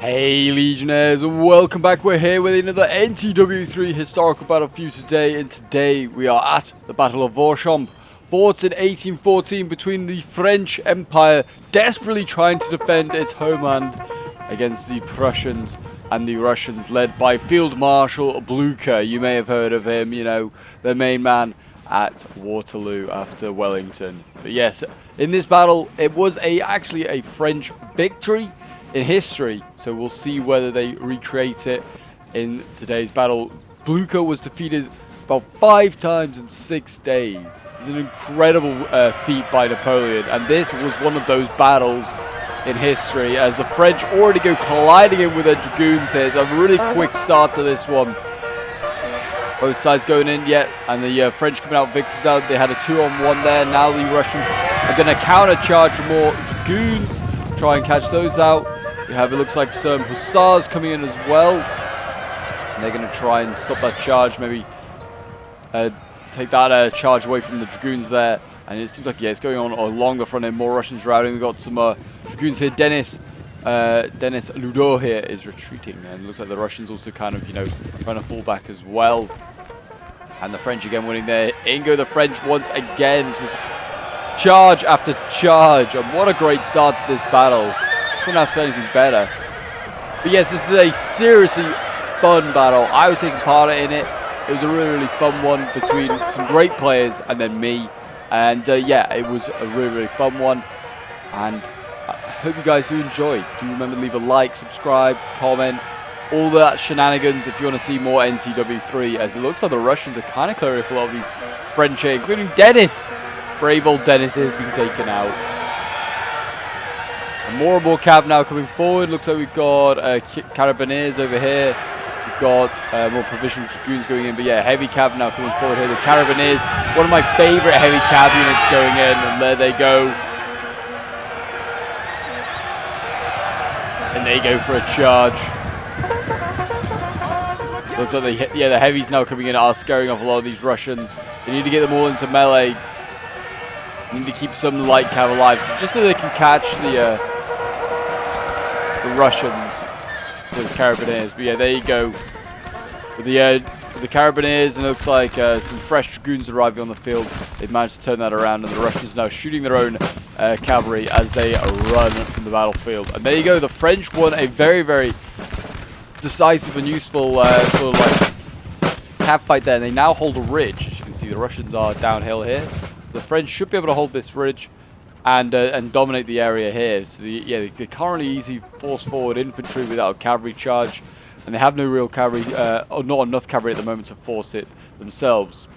Hey Legionnaires, and welcome back. We're here with another NTW3 historical battle for you today, and today we are at the Battle of Vauchamps, fought in 1814 between the French Empire desperately trying to defend its homeland against the Prussians and the Russians, led by Field Marshal Blucher. You may have heard of him, you know, the main man at Waterloo after Wellington. But yes, in this battle, it was actually a French victory in history, so we'll see whether they recreate it in today's battle. Blucher was defeated about 5 times in 6 days. It's an incredible feat by Napoleon, and this was one of those battles in history as the French already go colliding in with their dragoons here. It's a really quick start to this one. Both sides going in yet, and the French coming out victors out. They had a 2-on-1 there. Now the Russians are going to counter-charge for more dragoons, try and catch those out. We have, it looks like, some hussars coming in as well. And they're going to try and stop that charge, maybe take that charge away from the dragoons there. And it seems like, yeah, it's going on along the front end. More Russians routing. We've got some dragoons here. Denis Ludo here is retreating. And it looks like the Russians also kind of, you know, trying to fall back as well. And the French again winning there. In go the French once again. It's just charge after charge. And what a great start to this battle. Couldn't ask for anything better. But yes, this is a seriously fun battle. I was taking part in it. It was a really, really fun one between some great players and then me. And yeah, it was a really, really fun one. And I hope you guys do enjoy. Do remember to leave a like, subscribe, comment, all that shenanigans if you want to see more NTW3. As it looks like the Russians are kind of clearing up a lot of these French here, including Denis. Brave old Denis has been taken out. And more cav now coming forward. Looks like we've got Carabineers over here. We've got more provisional dragoons going in. But yeah, heavy cav now coming forward here. The Carabineers, one of my favorite heavy cav units going in. And there they go. And they go for a charge. Looks like the heavies now coming in are scaring off a lot of these Russians. They need to get them all into melee. They need to keep some light cav alive, just so they can catch the Russians, those Carabineers. But yeah, there you go. With the Carabineers, and it looks like some fresh dragoons arriving on the field. They've managed to turn that around, and the Russians now shooting their own cavalry as they run from the battlefield. And there you go. The French won a very, very decisive and useful sort of like cav fight there. And they now hold a ridge. As you can see, the Russians are downhill here. The French should be able to hold this ridge and dominate the area here. So they currently easy force forward infantry without a cavalry charge, and they have no real cavalry, or not enough cavalry at the moment to force it themselves.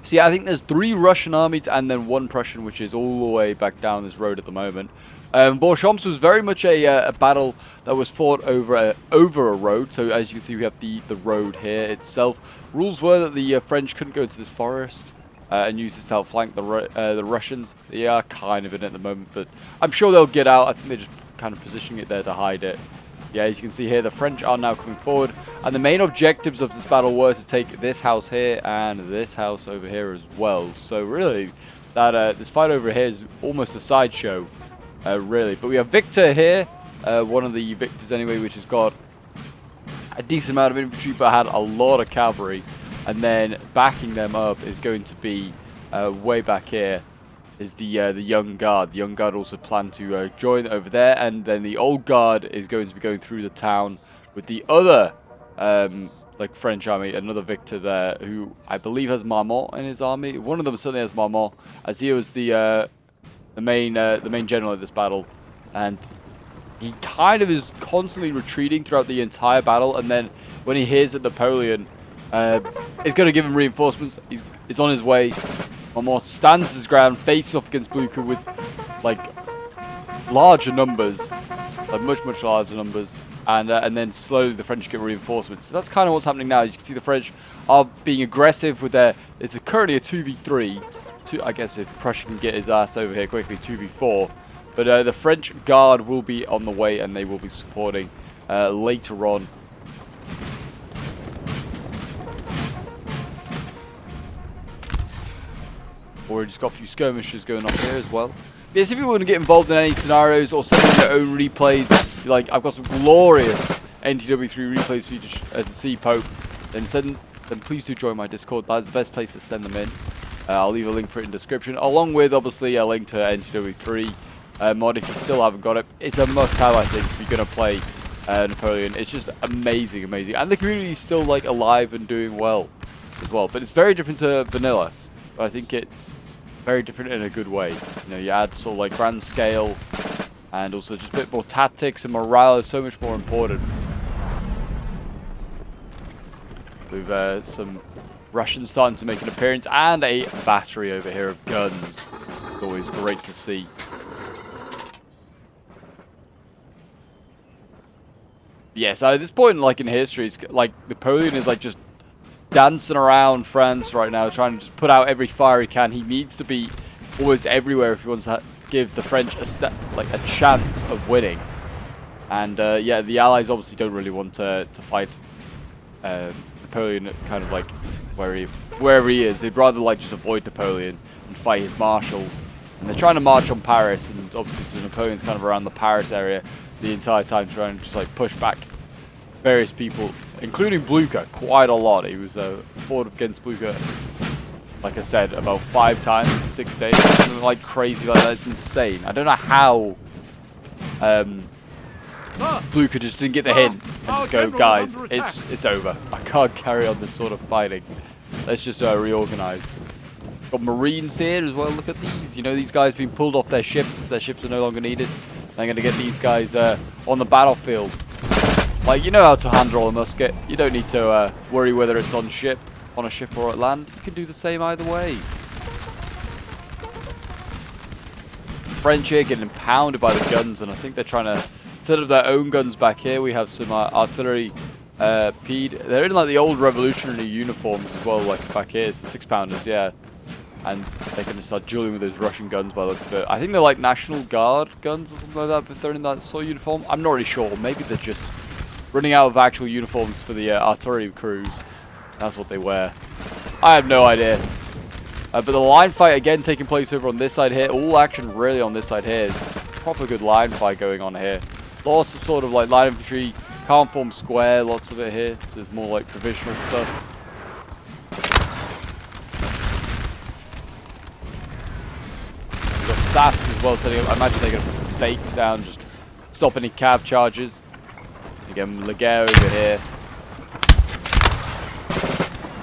So yeah, I think there's 3 Russian armies and then 1 Prussian, which is all the way back down this road at the moment. Vauchamps was very much a battle that was fought over a road. So as you can see, we have the road here itself. Rules were that the French couldn't go into this forest and use this to outflank the Russians. They are kind of in it at the moment, but I'm sure they'll get out. I think they're just kind of positioning it there to hide it. Yeah, as you can see here, the French are now coming forward, and the main objectives of this battle were to take this house here and this house over here as well. So really, that this fight over here is almost a sideshow, really. But we have Victor here, one of the victors anyway, which has got a decent amount of infantry, but had a lot of cavalry. And then backing them up is going to be way back here is the young guard. The young guard also plan to join over there, and then the old guard is going to be going through the town with the other like French army, another victor there who I believe has Marmont in his army. One of them certainly has Marmont, as he was the main general of this battle, and he kind of is constantly retreating throughout the entire battle. And then when he hears that Napoleon is going to give him reinforcements, he's on his way. Marmont stands his ground, faces off against Blucher with like larger numbers, like much larger numbers, and then slowly the French get reinforcements. So that's kind of what's happening now. As you can see, the French are being aggressive with their. It's currently a 2v3. I guess if Prussia can get his ass over here quickly, 2v4. But the French guard will be on the way, and they will be supporting later on. Already just got a few skirmishes going on here as well. Yes, if you want to get involved in any scenarios or send in your own replays, like, I've got some glorious NTW3 replays for you to see, Pope, then please do join my Discord. That's the best place to send them in. I'll leave a link for it in the description, along with obviously a link to NTW3 mod if you still haven't got it. It's a must-have, I think, if you're gonna play Napoleon. It's just amazing, amazing, and the community is still like alive and doing well as well. But it's very different to vanilla. But I think it's very different in a good way. You know, you add sort of like grand scale, and also just a bit more tactics, and morale is so much more important. With some Russians starting to make an appearance, and a battery over here of guns. It's always great to see. Yeah, so at this point, like in history, it's like Napoleon is like just dancing around France right now, trying to just put out every fire he can. He needs to be almost everywhere if he wants to give the French a chance of winning. And yeah, the Allies obviously don't really want to fight Napoleon, kind of like wherever he is. They'd rather like just avoid Napoleon and fight his marshals. And they're trying to march on Paris, and obviously so Napoleon's kind of around the Paris area the entire time, trying to just like push back various people, including Blucher, quite a lot. He was fought against Blucher, like I said, about 5 times in 6 days, something like crazy like that. It's insane. I don't know how Blucher just didn't get the hint and just go, guys, it's over. I can't carry on this sort of fighting. Let's just reorganize. Got Marines here as well. Look at these. You know, these guys being pulled off their ships as their ships are no longer needed. They're going to get these guys on the battlefield. Like, you know how to handle a musket. You don't need to worry whether it's on a ship or at land. You can do the same either way. French here getting pounded by the guns, and I think they're trying to set up their own guns back here. We have some artillery PED. They're in like the old revolutionary uniforms as well, like back here. It's the 6-pounders, yeah. And they're going to start dueling with those Russian guns by the looks of it. I think they're like National Guard guns or something like that, but they're in that sort of uniform. I'm not really sure. Maybe they're just running out of actual uniforms for the artillery crews. That's what they wear. I have no idea. But the line fight again taking place over on this side here. All action really on this side here. Is proper good line fight going on here. Lots of sort of like light infantry, can't form square, lots of it here. So it's more like provisional stuff. We've got staffs as well setting up. I imagine they're going to put some stakes down, just stop any cav charges. Again, Laguerre over here.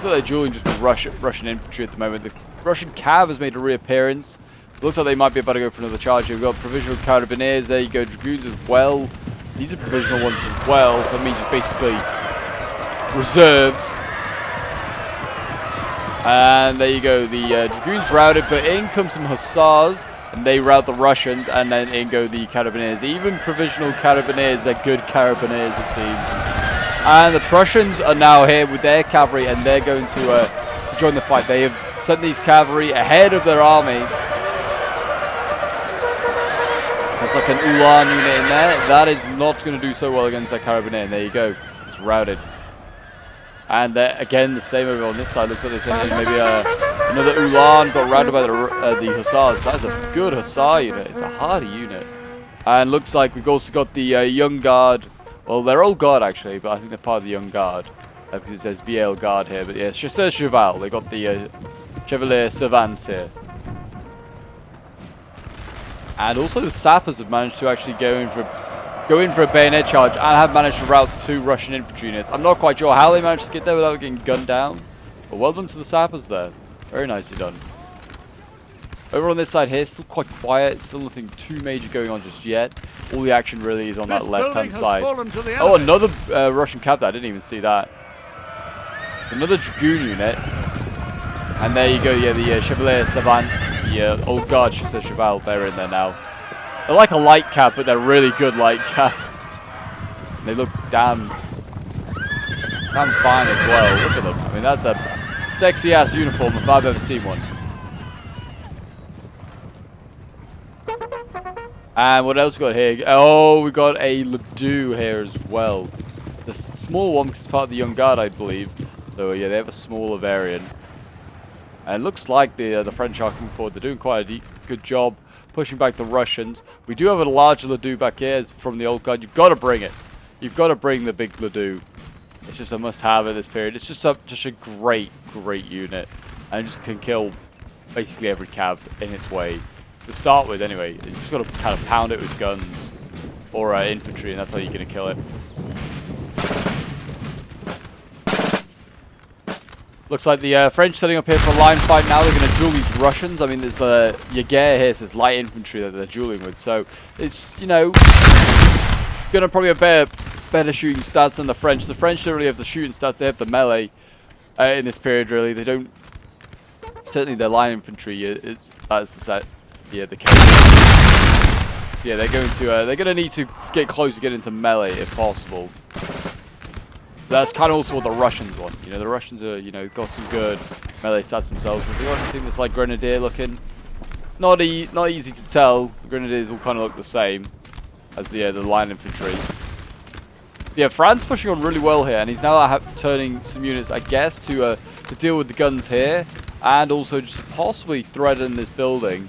So they're dueling just with Russian infantry at the moment. The Russian cav has made a reappearance. Looks like they might be about to go for another charge here. We've got provisional carabineers. There you go, dragoons as well. These are provisional ones as well, so that means just basically reserves. And there you go, the dragoons routed, but in comes some hussars, and they rout the Russians, and then in go the carabineers. Even provisional carabineers are good carabineers, it seems. And the Prussians are now here with their cavalry, and they're going to join the fight. They have sent these cavalry ahead of their army. There's like an Ulan unit in there. That is not going to do so well against that carabineer. And there you go. It's routed. And again, the same over on this side. Looks like they sent in maybe another Ulan. Got routed by the Hussars. That's a good Hussar unit. It's a hardy unit. And looks like we've also got the Young Guard. Well, they're Old Guard actually, but I think they're part of the Young Guard. Because it says VL Guard here. But yeah, Chasseurs Cheval. They got the Chevalier Servants here. And also the sappers have managed to actually go in for a bayonet charge and have managed to rout 2 Russian infantry units. I'm not quite sure how they managed to get there without getting gunned down. But well done to the sappers there. Very nicely done. Over on this side here, still quite quiet. Still nothing too major going on just yet. All the action really is on that left-hand side. Oh, another Russian cav there. I didn't even see that. Another dragoon unit. And there you go, yeah, the Chevalier Savants, the Old Guard Chasseurs Cheval, they're in there now. They're like a light cap, but they're really good light cap. They look damn fine as well. Look at them. I mean, that's a sexy-ass uniform if I've ever seen one. And what else we got here? Oh, we got a Ledoux here as well. The small one, because it's part of the Young Guard, I believe. So, yeah, they have a smaller variant. And it looks like the French are coming forward. They're doing quite a good job pushing back the Russians. We do have a large Ledoux back here from the old guard. You've got to bring it. You've got to bring the big Ledoux. It's just a must-have at this period. It's just a great unit, and it just can kill basically every cav in its way. To start with, anyway, you just got to kind of pound it with guns or infantry, and that's how you're going to kill it. Looks like the French setting up here for a line fight now. They're going to duel these Russians. I mean, there's the Jaeger here, so it's light infantry that they're dueling with. So it's, you know, going to probably have better shooting stats than the French. The French don't really have the shooting stats. They have the melee in this period, really. They don't. Certainly, their line infantry that's the case. Yeah, they're going to need to get close to get into melee if possible. That's kind of also what the Russians want. You know, the Russians are, you know, got some good melee stats themselves. If they got anything that's like Grenadier looking, not easy to tell. The Grenadiers all kind of look the same as the line infantry. Yeah, France pushing on really well here, and he's now turning some units, I guess, to deal with the guns here, and also just possibly threaten this building.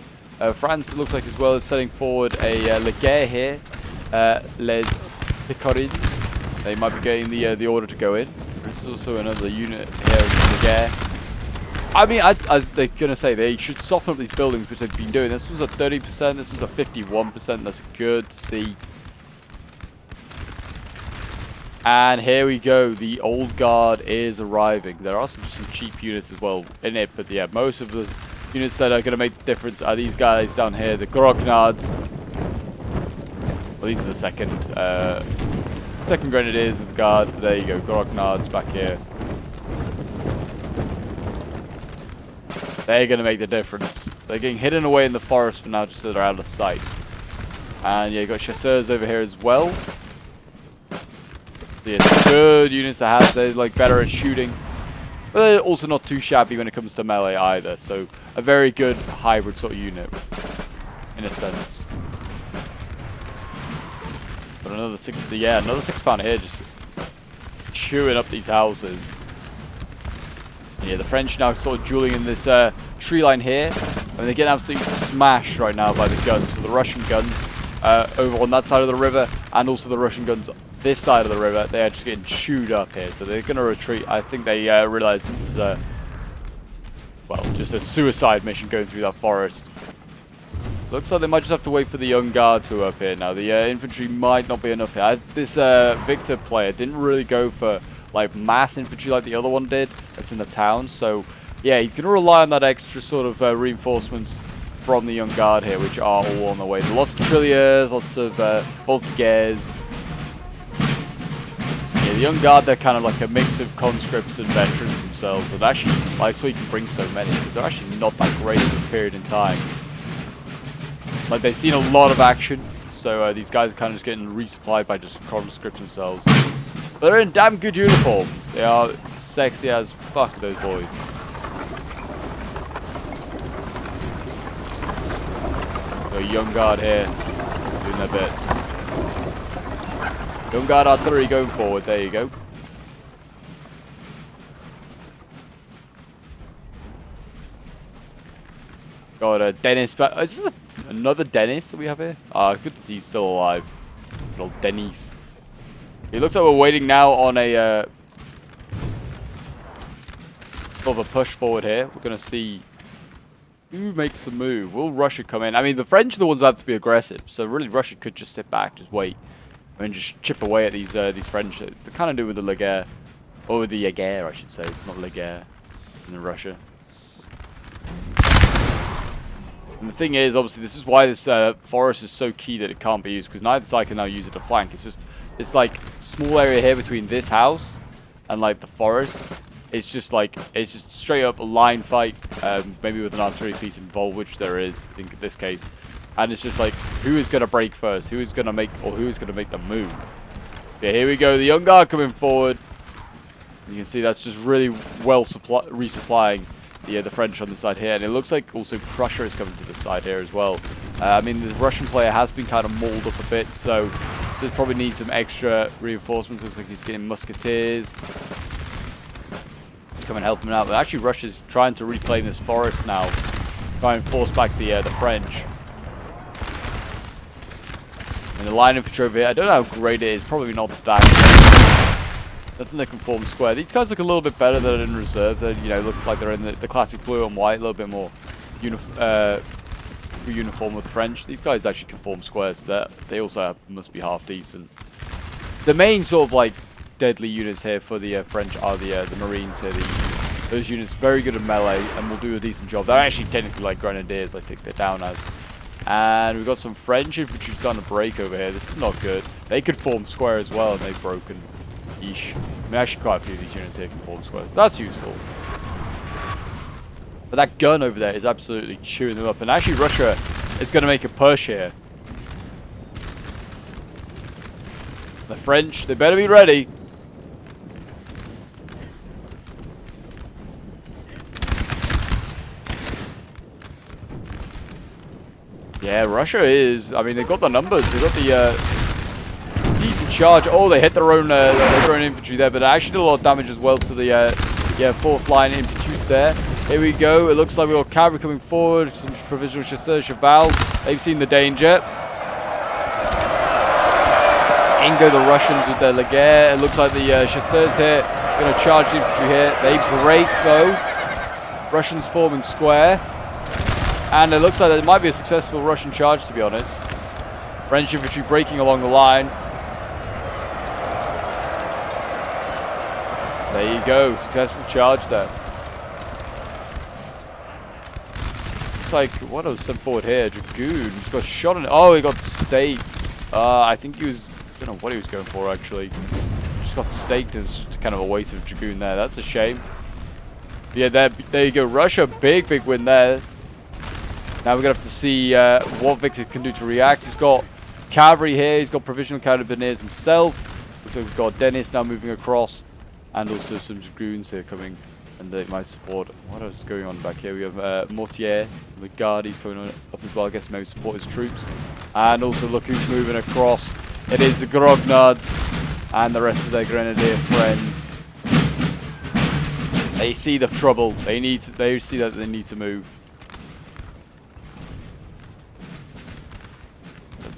France, it looks like, as well, is setting forward a Leger here, Les Picarins. They might be getting the order to go in. There's also another unit here, Leger. I mean, as they're gonna say, they should soften up these buildings, which they've been doing. This was a 30%. This was a 51%. That's good to see. And here we go. The old guard is arriving. There are some cheap units as well in it, but yeah, most of the units that are going to make the difference are these guys down here, the Grognards. Well, these are the second Grenadiers of the guard. There you go, Grognards back here. They're going to make the difference. They're getting hidden away in the forest for now, just so they're out of sight. And yeah, you got chasseurs over here as well. Yeah, some good units to have. They're like better at shooting, but they're also not too shabby when it comes to melee either. So a very good hybrid sort of unit, in a sense. But another another 6 pounder here, just chewing up these houses. Yeah, the French now sort of dueling in this tree line here, and they're getting absolutely smashed right now by the guns. So the Russian guns over on that side of the river, and also the Russian guns this side of the river, they are just getting chewed up here. So they're going to retreat. I think they realize this is well, just a suicide mission going through that forest. Looks like they might just have to wait for the young guard to up here now. The infantry might not be enough here. This Victor player didn't really go for like mass infantry like the other one did. That's in the town. So yeah, he's going to rely on that extra sort of reinforcements from the young guard here, which are all on the way. Lots of trilliers, lots of voltigeurs. Yeah, the young guard, they're kind of like a mix of conscripts and veterans themselves. But actually, that's why you can bring so many, because they're actually not that great at this period in time. Like, they've seen a lot of action, so these guys are kind of just getting resupplied by just conscripts themselves. But they're in damn good uniforms. They are sexy as fuck, those boys. Got a young guard here, doing their bit. Young guard artillery going forward, there you go. Got Dennis back. Is this another Dennis that we have here? Ah, good to see he's still alive. Good old Dennis. It looks like we're waiting now on a sort of a push forward here. We're going to see who makes the move. Will Russia come in? I mean, the French are the ones that have to be aggressive, so really Russia could just sit back, just wait. I mean, just chip away at these French. They kind of do with the Leger, or with the Jaeger, I should say. It's not Leger in Russia. And the thing is, obviously, this is why this forest is so key that it can't be used, because neither side can now use it to flank. It's like small area here between this house and like the forest. It's just straight up a line fight, maybe with an artillery piece involved, which there is in this case. And it's just like, who is going to break first? Who is going to make the move? Yeah, here we go. The young guard coming forward. You can see that's just really well resupplying the French on the side here. And it looks like also Prussia is coming to the side here as well. I mean, the Russian player has been kind of mauled up a bit, so they probably need some extra reinforcements. Looks like he's getting musketeers to come and help him out. But actually, Russia's trying to reclaim this forest now, try and force back the French. And the line infantry over here, I don't know how great it is. Probably not that great. Nothing that can form square. These guys look a little bit better than in reserve. They, you know, look like they're in the classic blue and white, a little bit more uniform with the French. These guys actually can form squares, so they also must be half decent. The main sort of like deadly units here for the French are the Marines here. Those units very good at melee and will do a decent job. They're actually technically like grenadiers, I think they're down as. And we've got some French infantry starting to break over here. This is not good. They could form square as well, and they've broken. Yeesh. I mean, actually quite a few of these units here can form squares. That's useful. But that gun over there is absolutely chewing them up. And actually Russia is going to make a push here. The French, they better be ready. Yeah, Russia is, I mean, they've got the numbers. They've got the decent charge. Oh, they hit their own infantry there, but it actually did a lot of damage as well to the fourth line infantry there. Here we go. It looks like we've got cavalry coming forward. Some provisional chasseurs, cheval. They've seen the danger. In go the Russians with their Laguerre. It looks like the chasseurs here are going to charge the infantry here. They break though. Russians forming square. And it looks like it might be a successful Russian charge, to be honest. French infantry breaking along the line. There you go. Successful charge there. Looks like, what was sent forward here? Dragoon. He's got shot in it. Oh, he got staked. I think he was, I don't know what he was going for, actually. Just got staked. It was just kind of a waste of Dragoon there. That's a shame. Yeah, there you go. Russia, big win there. Now we're going to have to see what Victor can do to react. He's got cavalry here. He's got provisional carabiniers himself. So we've got Dennis now moving across. And also some dragoons here coming. And they might support. What else is going on back here? We have Mortier. The guard, he's coming up as well. I guess maybe support his troops. And also look who's moving across. It is the Grognards and the rest of their grenadier friends. They see the trouble. They see that they need to move.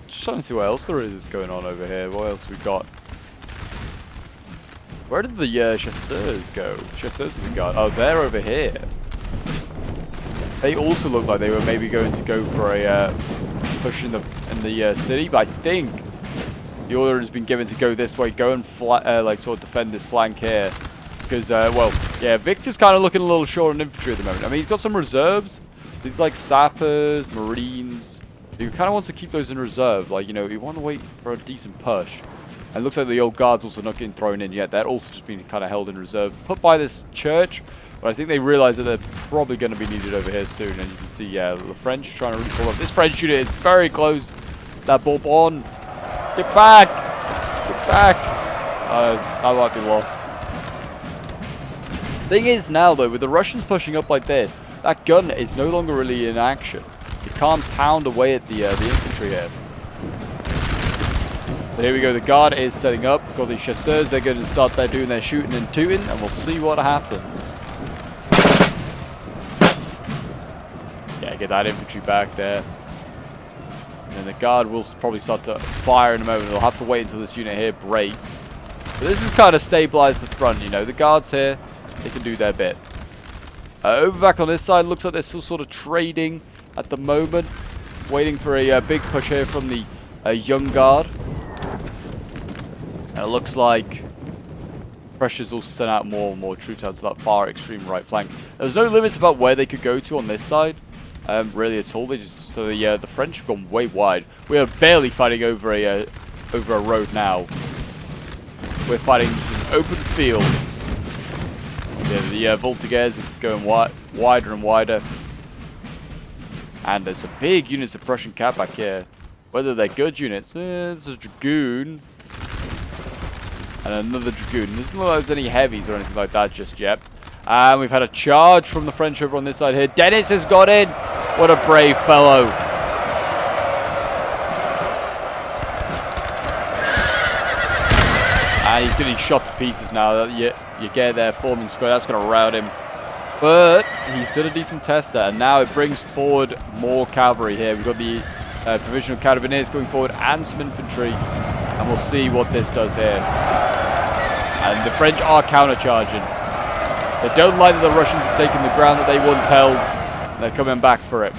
Just trying to see what else there is going on over here. What else we got? Where did the chasseurs go? Chasseurs of the guard. Oh, they're over here. They also look like they were maybe going to go for a push in the city, but I think the order has been given to go this way, go and like sort of defend this flank here, because well, yeah, Victor's kind of looking a little short on infantry at the moment. I mean, he's got some reserves. These like sappers, marines. He kind of wants to keep those in reserve, like, you know, he want to wait for a decent push. And it looks like the old guard's also not getting thrown in yet. They're also just being kind of held in reserve, put by this church. But I think they realize that they're probably going to be needed over here soon. And you can see, yeah, the French trying to really pull up. This French unit is very close. That Bourbon. Get back! Get back! That might be lost. Thing is now, though, with the Russians pushing up like this, that gun is no longer really in action. It can't pound away at the infantry here. So here we go, the guard is setting up. We've got the chasseurs, they're going to start there doing their shooting and tooting, and we'll see what happens. Yeah, get that infantry back there. And then the guard will probably start to fire in a moment. They'll have to wait until this unit here breaks. So this is kind of stabilized the front, you know. The guards here, they can do their bit. Over back on this side, looks like they're still sort of trading at the moment. Waiting for a big push here from the young guard. And it looks like Russia's also sent out more and more troops out to that far extreme right flank. There's no limits about where they could go to on this side, really at all. They just the French have gone way wide. We are barely fighting over a road now. We're fighting just in open fields. Yeah, the Voltigeurs are going wider and wider. And there's some big units of Prussian cat back here. Whether they're good units, there's a dragoon. And another dragoon. There's not any heavies or anything like that just yet. And we've had a charge from the French over on this side here. Dennis has got in. What a brave fellow. And he's getting shot to pieces now. You get there forming square. That's going to rout him. But he's done a decent test there. And now it brings forward more cavalry here. We've got the provisional carabineers going forward and some infantry. And we'll see what this does here. And the French are counter-charging. They don't like that the Russians have taken the ground that they once held. They're coming back for it.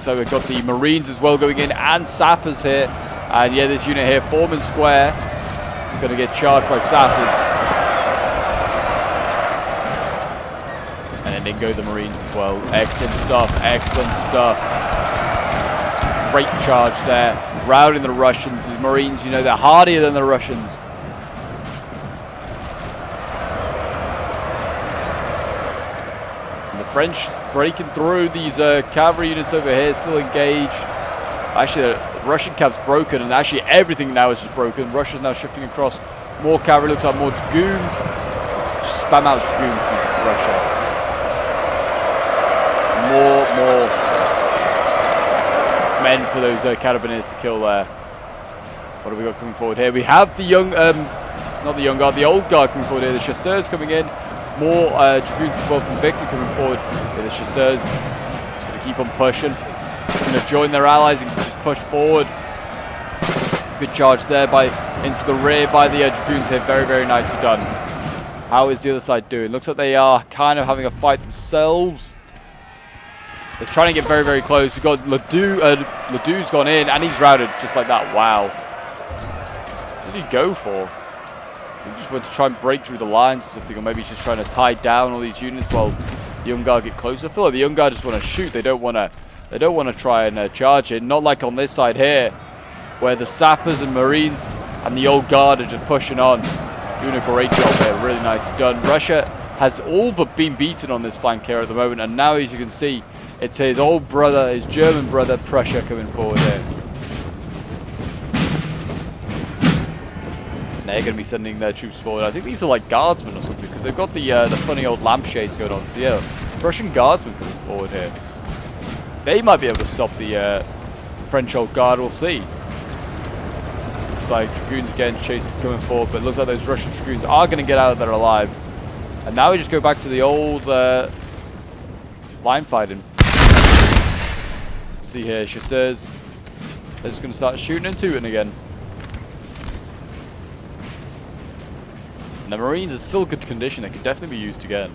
So we've got the Marines as well going in and sappers here. And yeah, this unit here, forming square, going to get charged by sappers. And then go the Marines as well. Excellent stuff, excellent stuff. Great charge there. Routing the Russians. These Marines, you know, they're hardier than the Russians. And the French breaking through these cavalry units over here, still engaged. Actually, the Russian camp's broken, and actually everything now is just broken. Russia's now shifting across. More cavalry, looks like more dragoons. Let's just spam out dragoons to Russia. More men for those carabineers to kill there. What have we got coming forward here? We have the young, not the young guard, the old guard coming forward here. The chasseurs coming in. More dragoons as well from Victor coming forward. Yeah, the chasseurs just going to keep on pushing. Going to join their allies and just push forward. Good charge there into the rear by the dragoons here. Very, very nicely done. How is the other side doing? Looks like they are kind of having a fight themselves. They're trying to get very, very close. We've got Ledoux. Ledoux's gone in, and he's routed just like that. Wow. What did he go for? He just went to try and break through the lines or something, or maybe he's just trying to tie down all these units while the young guard get closer. I feel like the young guard just want to shoot. They don't want to try and charge it. Not like on this side here, where the sappers and Marines and the old guard are just pushing on. Doing a great job there. Really nicely done. Russia has all but been beaten on this flank here at the moment, and now, as you can see, it's his old brother, his German brother, Prussia, coming forward here. And they're going to be sending their troops forward. I think these are like guardsmen or something, because they've got the funny old lampshades going on. So yeah, Russian guardsmen coming forward here. They might be able to stop the French old guard. We'll see. Looks like dragoons again chasing coming forward, but it looks like those Russian dragoons are going to get out of there alive. And now we just go back to the old line fighting. See here, chasseurs. They're just going to start shooting into it again. And the Marines are still good condition. They could definitely be used again.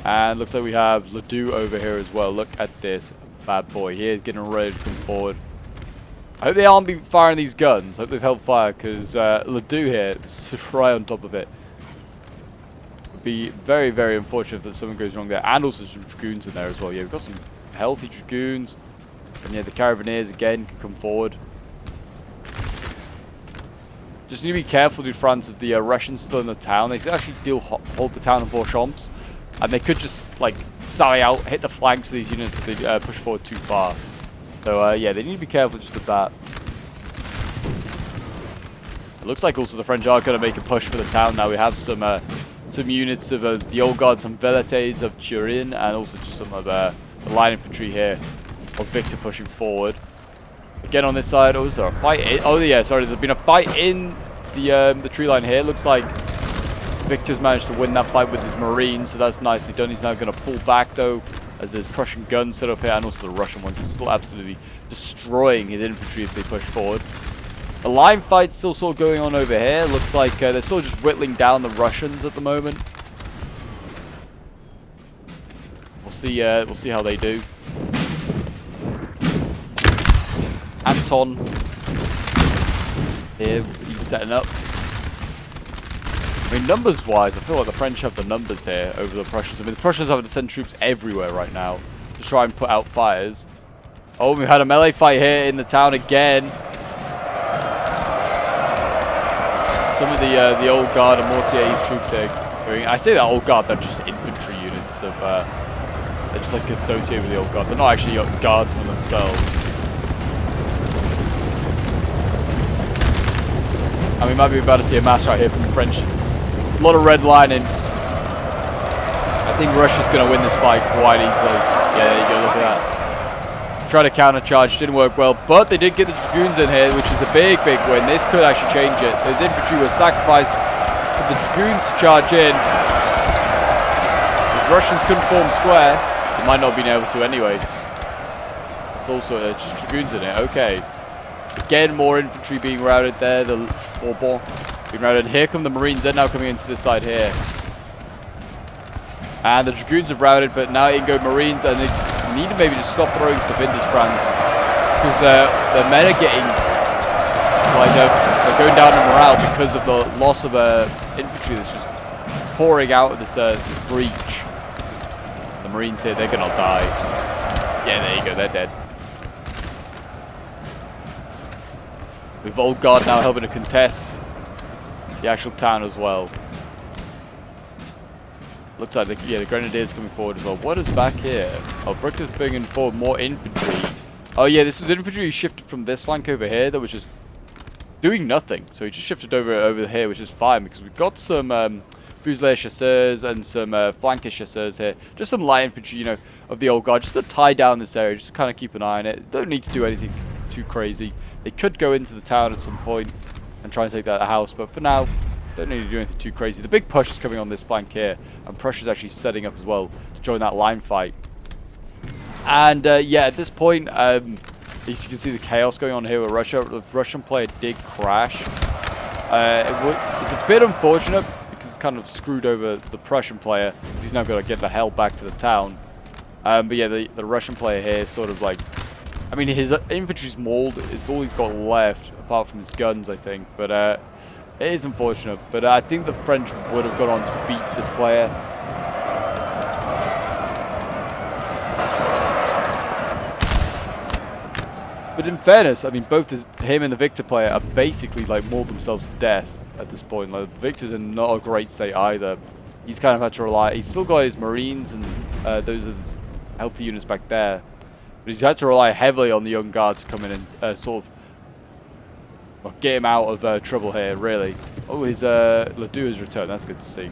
And looks like we have Ledoux over here as well. Look at this bad boy. He is getting ready to come forward. I hope they aren't been firing these guns. I hope they've held fire, because Ledoux here is right on top of it. It would be very, very unfortunate that something goes wrong there. And also some dragoons in there as well. Yeah, we've got some healthy dragoons. And yeah, the carabineers again can come forward. Just need to be careful, dude, France, of the Russians still in the town. They could actually hold the town of Vauchamps. And they could just, like, sally out, hit the flanks of these units if they push forward too far. So, yeah, they need to be careful just with that. It looks like also the French are going to make a push for the town now. We have some units of the old guard, some velites of Turin, and also just some of the line infantry here of Victor pushing forward. Again on this side, oh, is there a fight? Oh yeah, sorry, there's been a fight in the tree line here. Looks like Victor's managed to win that fight with his Marines, so that's nicely done. He's now going to pull back though, as there's Prussian guns set up here, and also the Russian ones are still absolutely destroying his infantry as they push forward. The line fight's still sort of going on over here. Looks like they're sort of just whittling down the Russians at the moment. We'll see how they do. Anton here, he's setting up. I mean, numbers-wise, I feel like the French have the numbers here over the Prussians. I mean, the Prussians have to send troops everywhere right now to try and put out fires. Oh, we had a melee fight here in the town again. Some of the old guard and Mortier's troops here. I say that old guard, they're just infantry units of. They're just like associated with the old guard. They're not actually guardsmen themselves. And we might be about to see a mass right here from the French. A lot of red lining. I think Russia's going to win this fight quite easily. Yeah, there you go, look at that. Tried to counter-charge, didn't work well, but they did get the dragoons in here, which is a big, big win. This could actually change it. Those infantry were sacrificed for the dragoons to charge in. If Russians couldn't form square, they might not have been able to anyway. that's also just dragoons in it. Okay. Again, more infantry being routed there. The Vauchamps being routed. Here come the Marines. They're now coming into this side here. And the dragoons have routed, but now you can go Marines, and they need to maybe just stop throwing stuff into France, because the men are getting, like, they're going down in morale because of the loss of infantry that's just pouring out of this breach. The Marines here, they're gonna die. Yeah, there you go, they're dead. With Old Guard now helping to contest the actual town as well. Looks like the Grenadiers coming forward as well. What is back here? Oh, Brook is bringing forward more infantry. Oh yeah, this was infantry he shifted from this flank over here that was just doing nothing. So he just shifted over here, which is fine, because we've got some Fusilier chasseurs and some flanker chasseurs here. Just some light infantry, you know, of the Old Guard, just to tie down this area, just to kind of keep an eye on it. Don't need to do anything too crazy. They could go into the town at some point and try and take that house, but for now, don't need to do anything too crazy. The big push is coming on this flank here, and Prussia's actually setting up as well to join that line fight. And yeah, at this point, as you can see the chaos going on here with Russia. The Russian player did crash. It's a bit unfortunate because it's kind of screwed over the Prussian player. He's now got to get the hell back to the town. But yeah, the Russian player here is sort of like, I mean, his infantry's mauled. It's all he's got left, apart from his guns, I think. But it is unfortunate, but I think the French would have gone on to beat this player. But in fairness, I mean, both him and the Victor player are basically like mauled themselves to death at this point. Like, Victor's in not a great state either. He's kind of had to rely. He's still got his Marines and those are the healthy units back there, but he's had to rely heavily on the young guard to come in and sort of. Well, get him out of trouble here, really. Oh, his Ledoux has returned. That's good to see.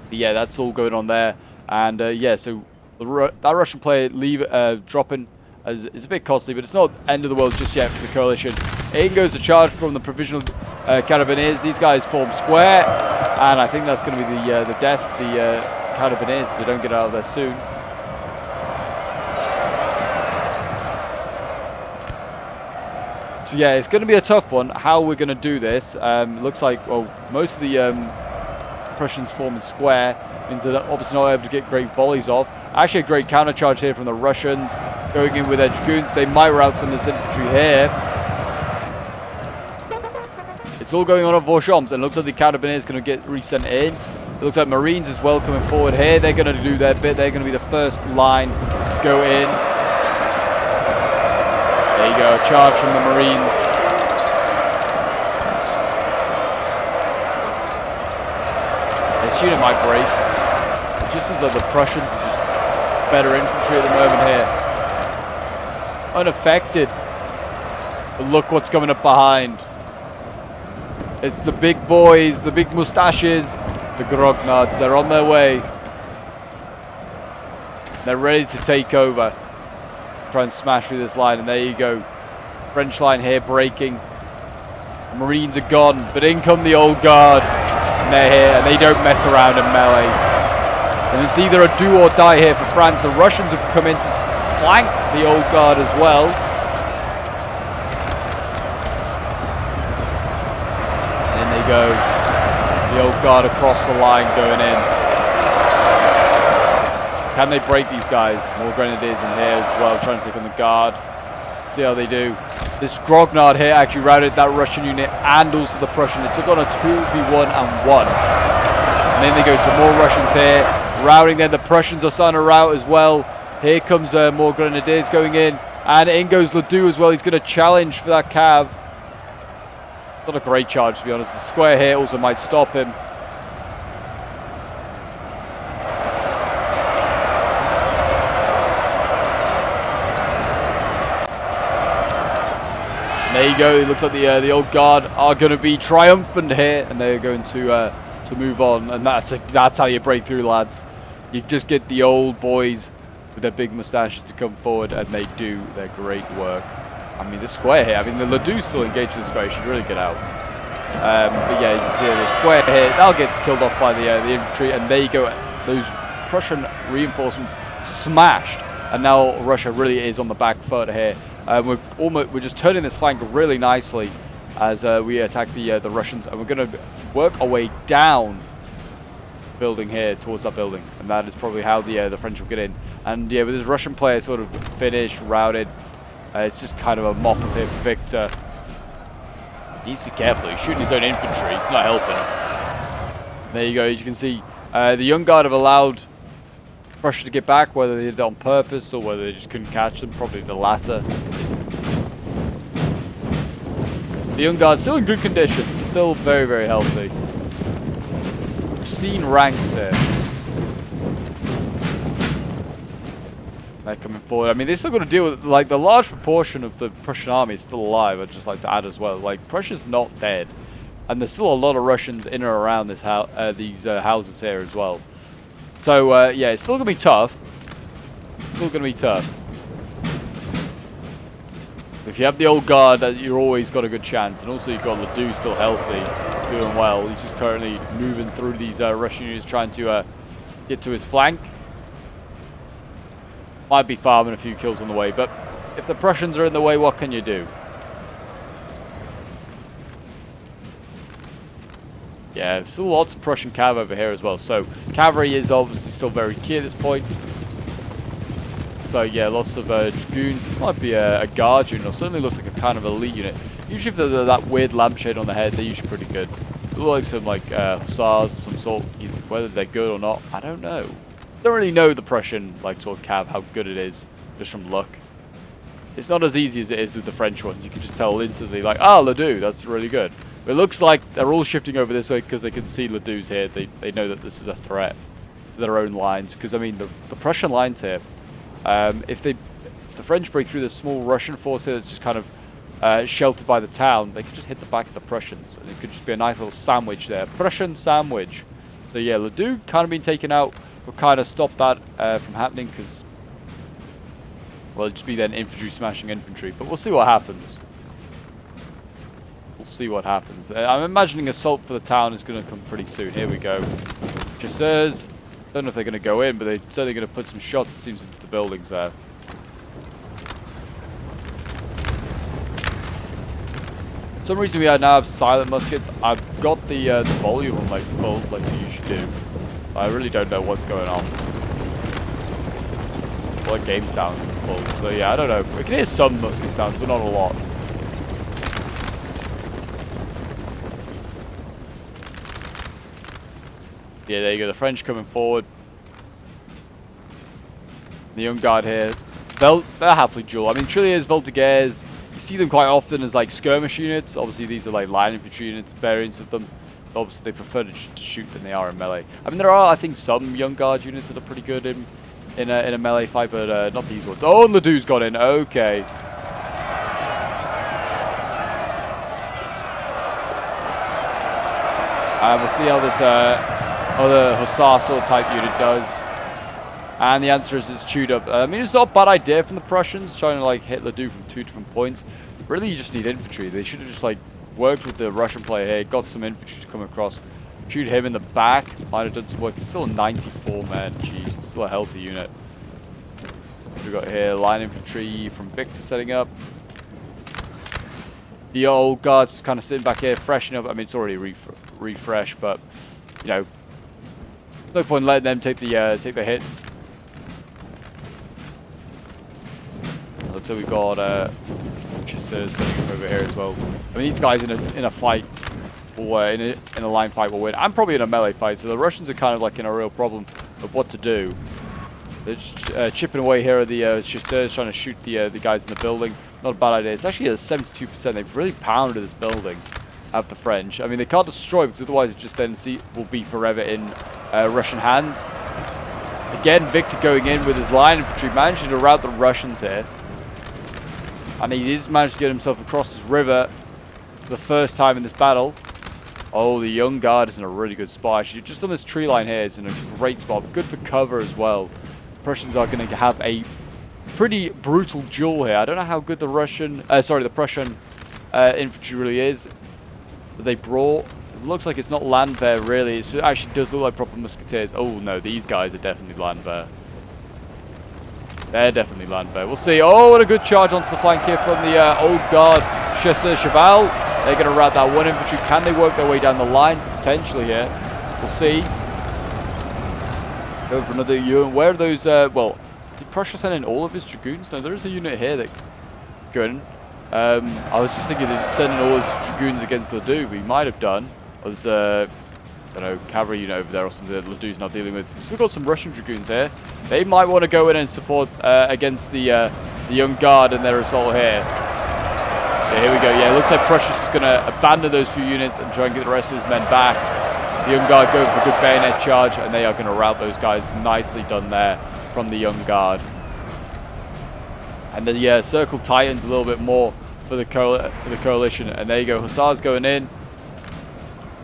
But yeah, that's all going on there. And yeah, so that Russian player dropping is a bit costly, but it's not end of the world just yet for the coalition. In goes the charge from the provisional Carabineers. These guys form square, and I think that's going to be the death. The Carabineers, if they don't get out of there soon. So yeah, it's going to be a tough one, how we're going to do this. It looks like, well, most of the Prussians form in square, means they're obviously not able to get great volleys off. Actually a great counter charge here from the Russians, going in with their dragoons. They might rout some of this infantry here. It's all going on at Vauchamps, and it looks like the Carabineers is going to get resent in. It looks like Marines as well coming forward here. They're going to do their bit. They're going to be the first line to go in. There you go, a charge from the Marines. This unit might break. It just seems like the Prussians are just better infantry at the moment here. Unaffected. But look what's coming up behind. It's the big boys, the big mustaches, the grognards. They're on their way. They're ready to take over. Try and smash through this line, and there you go. French line here breaking. The Marines are gone, but in come the Old Guard. And they're here, and they don't mess around in melee. And it's either a do or die here for France. The Russians have come in to flank the Old Guard as well. And in they go. The Old Guard across the line going in. Can they break these guys? More Grenadiers in here as well, trying to take on the Guard. See how they do. This Grognard here actually routed that Russian unit and also the Prussian. It took on a 2v1 and 1. And then they go to more Russians here. Routing then, the Prussians are starting to rout as well. Here comes more Grenadiers going in. And in goes Ledoux as well. He's going to challenge for that cav. Not a great charge, to be honest. The square here also might stop him. There you go. It looks like the Old Guard are going to be triumphant here, and they're going to move on. And that's how you break through, lads. You just get the old boys with their big moustaches to come forward, and they do their great work. I mean, the square here. I mean, the Ledoux still engaged with the square. Should really get out. But yeah, you can see the square here. That'll get killed off by the infantry, and there you go. Those Prussian reinforcements smashed And now Russia really is on the back foot here. We're just turning this flank really nicely as we attack the Russians, and we're going to work our way down building here towards that building, and that is probably how the French will get in. And yeah, with his Russian player sort of finished, routed, it's just kind of a mop up here for Victor. He needs to be careful. He's shooting his own infantry. It's not helping. There you go. As you can see, the Young Guard have allowed Russia to get back, whether they did it on purpose or whether they just couldn't catch them. Probably the latter. The Young Guard still in good condition. Still very, very healthy. Pristine ranks here. They're coming forward. I mean, they're still got to deal with, like, the large proportion of the Prussian army is still alive. I'd just like to add as well. Like, Prussia's not dead. And there's still a lot of Russians in and around this these houses here as well. So, yeah, it's still going to be tough. It's still going to be tough. If you have the old guard, you're always got a good chance. And also you've got Ledoux still healthy, doing well. He's just currently moving through these Russian units, trying to get to his flank. Might be farming a few kills on the way, but if the Prussians are in the way, what can you do? Yeah, still lots of Prussian cav over here as well. So cavalry is obviously still very key at this point. So yeah, lots of dragoons. This might be a guard unit, or certainly looks like a kind of elite unit. Usually if they're that weird lampshade on the head, they're usually pretty good. They look like some like hussars of some sort. Whether they're good or not, I don't know. Don't really know the Prussian like sort of cav, how good it is, just from luck. It's not as easy as it is with the French ones. You can just tell instantly, like, ah, Ledoux, that's really good. But it looks like they're all shifting over this way because they can see Ledoux's here. They know that this is a threat to their own lines. Because I mean, the Prussian lines here, if the French break through the small Russian force here that's just kind of sheltered by the town, they could just hit the back of the Prussians, and it could just be a nice little sandwich there. Prussian sandwich. So yeah, Ledoux kind of been taken out. We'll kind of stop that from happening because, well, it'd just be then infantry smashing infantry. But we'll see what happens. We'll see what happens. I'm imagining assault for the town is going to come pretty soon. Here we go. Chasseurs. Don't know if they're going to go in, but they're certainly going to put some shots, it seems, into the buildings there. For some reason we now have silent muskets. I've got the volume on like full, like you usually do. I really don't know what's going on. Well, game sounds full. So yeah, I don't know. We can hear some musket sounds, but not a lot. Yeah, there you go. The French coming forward. The Young Guard here. They're happily duel. I mean, Trilliers, Voltigeurs, you see them quite often as like skirmish units. Obviously, these are like line infantry units, variants of them. Obviously, they prefer to shoot than they are in melee. I mean, there are, I think, some Young Guard units that are pretty good in a melee fight, but not these ones. Oh, and Ledoux's got in. Okay. We'll see how this other Hussar sort of type unit does. And the answer is it's chewed up. I mean, it's not a bad idea from the Prussians, trying to like hit Ledoux from 2 different points. Really, you just need infantry. They should have just like worked with the Russian player here, got some infantry to come across, shoot him in the back, might have done some work. It's still a 94 man, jeez, it's still a healthy unit. We've got here line infantry from Victor setting up. The old guard's kind of sitting back here, freshening up. I mean, it's already refreshed, but you know, no point letting them take the hits. Looks like we've got Chasseurs setting up over here as well. I mean, these guys in a fight, or in a line fight, will win. I'm probably in a melee fight, so the Russians are kind of like in a real problem of what to do. They're just chipping away here at the Chasseurs, trying to shoot the guys in the building. Not a bad idea. It's actually at 72%. They've really pounded this building at the French. I mean, they can't destroy it because otherwise it just then will be forever in Russian hands. Again, Victor going in with his line infantry, managing to rout the Russians here. And he has managed to get himself across this river for the first time in this battle. Oh, the Young Guard is in a really good spot. Actually, just on this tree line here, it's in a great spot. Good for cover as well. The Prussians are going to have a pretty brutal duel here. I don't know how good the Prussian infantry really is that they brought. It looks like it's not Landwehr really. It actually does look like proper musketeers. Oh no, these guys are definitely Landwehr. They're definitely land bear. We'll see. Oh, what a good charge onto the flank here from the Old Guard Chasseur Cheval. They're going to rout that one infantry. Can they work their way down the line? Potentially here. We'll see. Go for another unit. Where are those? Well, did Prussia send in all of his dragoons? No, there is a unit here that going. I was just thinking of sending all his dragoons against Ledoux. We might have done. There's I don't know, cavalry unit over there or something that Ledoux's not dealing with. We've still got some Russian dragoons here. They might want to go in and support against the Young Guard and their assault here. Yeah, here we go. Yeah, it looks like Prussia's just going to abandon those few units and try and get the rest of his men back. The Young Guard going for a good bayonet charge, and they are going to rout those guys. Nicely done there from the Young Guard. And the circle tightens a little bit more for the coalition. And there you go. Hussars going in.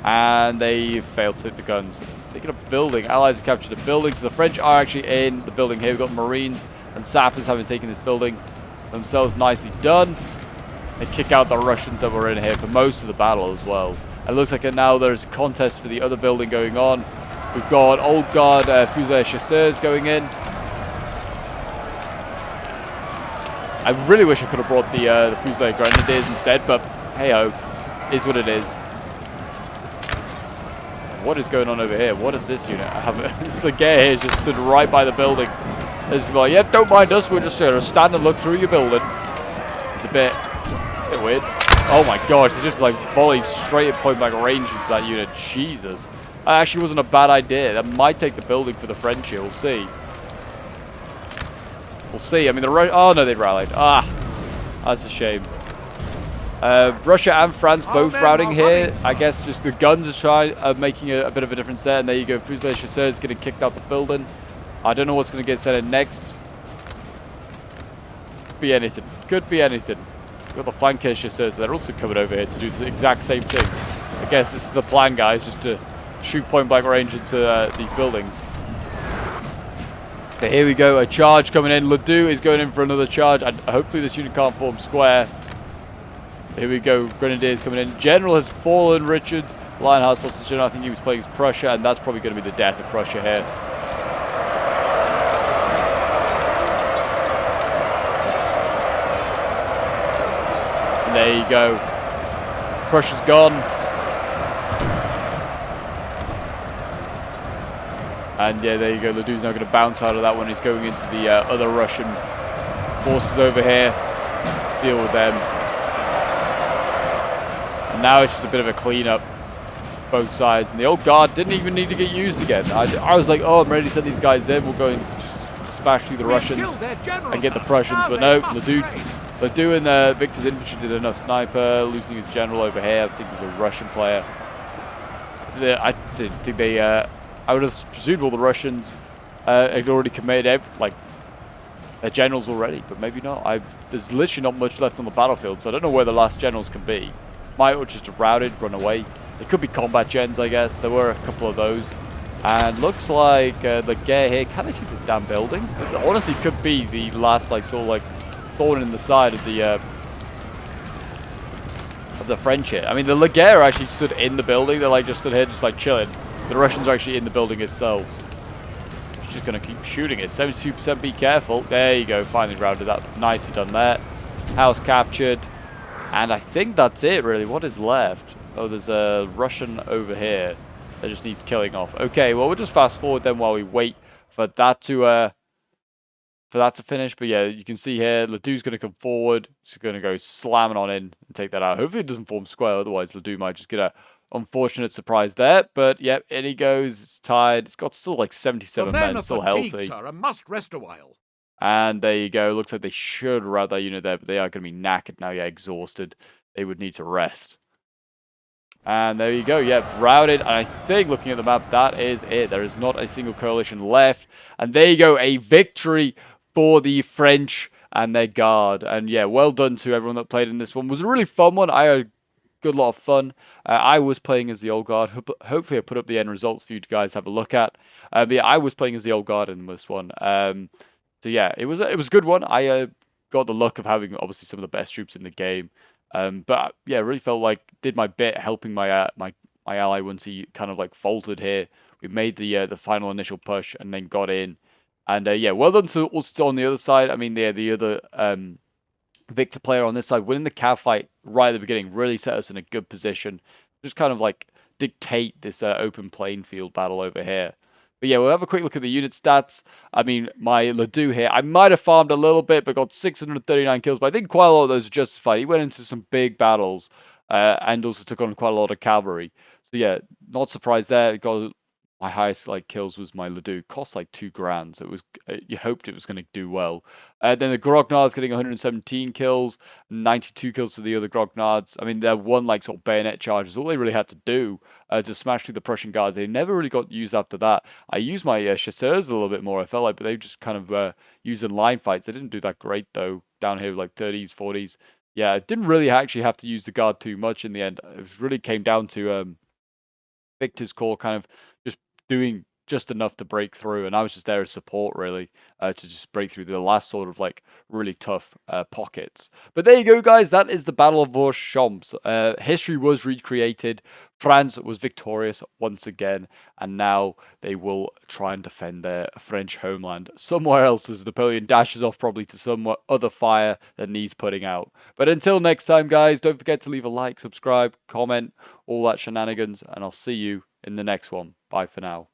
And they failed to hit the guns. Taking a building. Allies have captured a building. So the French are actually in the building here. We've got Marines and Sappers having taken this building themselves. Nicely done. They kick out the Russians that were in here for most of the battle as well. And it looks like now there's a contest for the other building going on. We've got Old Guard Fusilier Chasseurs going in. I really wish I could have brought the Fusilier Grenadiers instead, but hey-ho, is what it is. What is going on over here? What is this unit? This Leger here just stood right by the building. They're just like, yep, don't mind us, we're just going to stand and look through your building. It's a bit weird. Oh my gosh, they just like volleyed straight at point blank range into that unit. Jesus. That actually wasn't a bad idea. That might take the building for the French here. We'll see. We'll see. I mean, oh no, they rallied. Ah, that's a shame. Russia and France both routing here. I guess just the guns are making a bit of a difference there. And there you go. Fusilier Chasseurs getting kicked out the building. I don't know what's going to get sent in next. Could be anything. Could be anything. We've got the flanker Chasseurs. They're also coming over here to do the exact same thing. I guess this is the plan, guys, just to shoot point blank range into these buildings. So here we go. A charge coming in. Ledoux is going in for another charge. And hopefully this unit can't form square. Here we go, Grenadiers coming in. General has fallen, Richard. Lionheart Sausage General, I think he was playing as Prussia, and that's probably going to be the death of Prussia here. And there you go. Prussia's gone. And yeah, there you go. Ledoux's now going to bounce out of that one. He's going into the other Russian forces over here to deal with them. Now it's just a bit of a cleanup, both sides. And the Old Guard didn't even need to get used again. I was like, oh, I'm ready to send these guys in. We'll go and just smash through the Russians and get the Prussians. But no, Ledoux and Victor's infantry did enough sniper, losing his general over here. I think he was a Russian player. I didn't think they... I would have presumed all the Russians had already committed their generals already, but maybe not. There's literally not much left on the battlefield, so I don't know where the last generals can be. Might have just routed, run away. They could be combat gens, I guess. There were a couple of those. And looks like the gear here. Can they take this damn building? This honestly could be the last, thorn in the side of the French here. I mean, the Leger actually stood in the building. They're just stood here, just chilling. The Russians are actually in the building itself. Just going to keep shooting it. 72%, be careful. There you go. Finally routed that. Nicely done there. House captured. And I think that's it, really. What is left? Oh, there's a Russian over here that just needs killing off. Okay, well, we'll just fast forward then while we wait for that to finish. But yeah, you can see here, Ledoux's going to come forward. He's going to go slamming on in and take that out. Hopefully it doesn't form square. Otherwise, Ledoux might just get a unfortunate surprise there. But yeah, in he goes. It's tied. It's got still 77 men, still healthy. Sir, and must rest a while. And there you go. Looks like they should rout that unit there, but they are going to be knackered now. Yeah, exhausted. They would need to rest. And there you go. Yeah, routed. And I think, looking at the map, that is it. There is not a single coalition left. And there you go. A victory for the French and their guard. And yeah, well done to everyone that played in this one. It was a really fun one. I had a good lot of fun. I was playing as the Old Guard. Hopefully, I put up the end results for you guys to have a look at. But yeah, I was playing as the Old Guard in this one. So yeah, it was a good one. I got the luck of having obviously some of the best troops in the game. But yeah, really felt like did my bit helping my my ally once he kind of faltered here. We made the final initial push and then got in. And yeah, well done to us on the other side. I mean, the other Victor player on this side, winning the cav fight right at the beginning, really set us in a good position. Just kind of like dictate this open playing field battle over here. But yeah, we'll have a quick look at the unit stats. I mean, my Ledoux here, I might have farmed a little bit, but got 639 kills. But I think quite a lot of those are justified. He went into some big battles and also took on quite a lot of cavalry. So yeah, not surprised there. Got my highest like kills was my Ledoux. Cost like 2 grand, so it was you hoped it was going to do well. Then the Grognards getting 117 kills, 92 kills for the other Grognards. I mean, they're one like sort of bayonet charges. All they really had to do to smash through the Prussian guards. They never really got used after that. I used my chasseurs a little bit more, I felt like, but they just kind of used in line fights. They didn't do that great though. Down here, like 30s, 40s. Yeah, I didn't really actually have to use the guard too much in the end. It really came down to Victor's core kind of just doing just enough to break through, and I was just there as support really to just break through the last sort of like really tough pockets. But there you go, guys. That is the Battle of Vauchamps. History was recreated. France was victorious once again, and now they will try and defend their French homeland somewhere else as Napoleon dashes off probably to some other fire that needs putting out. But until next time, guys, don't forget to leave a like, subscribe, comment, all that shenanigans, and I'll see you in the next one. Bye for now.